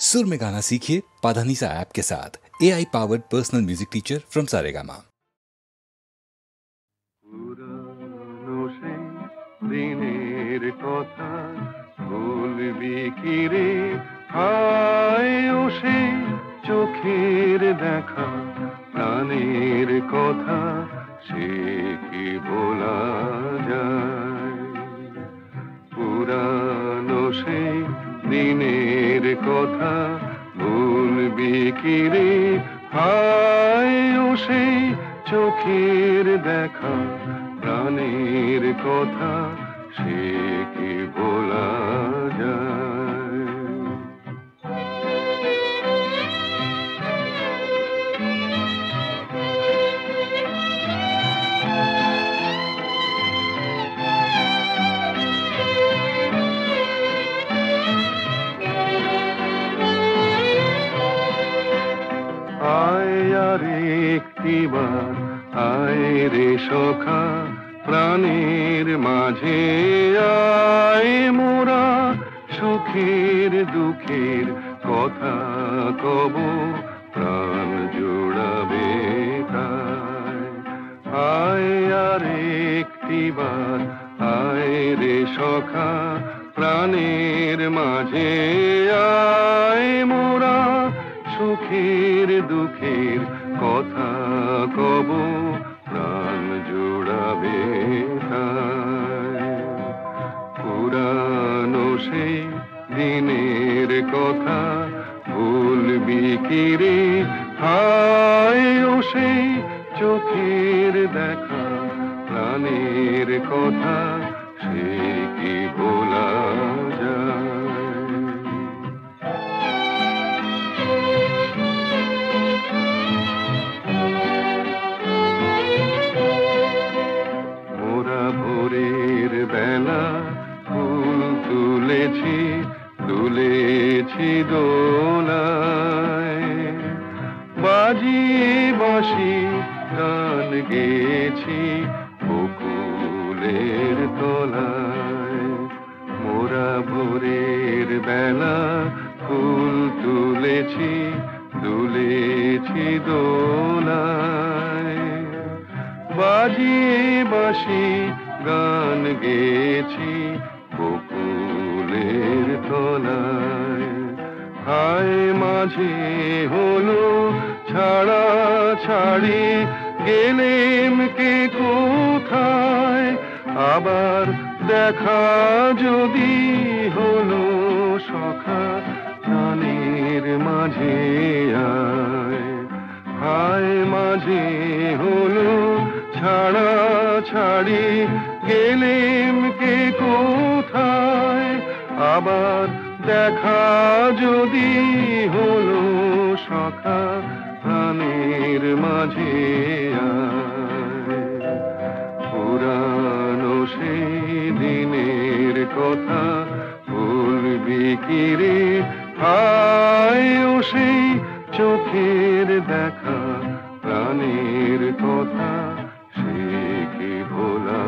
सुर में गाना सीखिए पाधानीसा ऐप के साथ। AI powered personal music teacher from Saregama. পুরানো সেই দিনের কথা বলবি কি রে, হায় ও সেই চোখের দেখা প্রাণের কথা, সে কি বলা যায়? পুরানো সেই দিনের কথা বলবি কি রে, হায় ও সেই চোখের দেখা প্রাণের কথা, সে কি বলা যায়? আয় আর একটিবার আয় রে সখা, প্রাণের মাঝে আয় মোরা, সুখের দুঃখের কথা কব, প্রাণ জোড়াবে তাই। আয় আর একটিবার আয় রে সখা, প্রাণের মাঝে আয় মোরা, সুখের দুঃখের কথা কব, প্রাণ জোড়াবে তাই। পুরানো সেই দিনের কথা ভুলবি কি রে, হায় ও সেই চোখের দেখা প্রাণের কথা, সে কি বলা যায়? ভোরের বেলা ফুল তুলেছি তুলেছি দোলায়, বাজিয়ে বাঁশি গান গেছি বকুলের তলায়। মোরা ভোরের বেলা ফুল তুলেছি তুলেছি দোলায়, বাজিয়ে বাঁশি গান গেছি বকুলের তলায়। হায় মাঝে হলো ছাড়া ছাড়ি, গেলেম কে কোথায়, আবার দেখা যদি হলো সখা, প্রাণের মাঝে আয়। হায় মাঝে হলো ছাড়া ছাড়ি, গেলেম কে কোথায়, আবার দেখা যদি হলো সখা, প্রাণের মাঝে আয়। পুরানো সেই দিনের কথা বলবি কি রে, হায় ও সেই চোখের দেখা প্রাণের কথা, সে কি ভোলা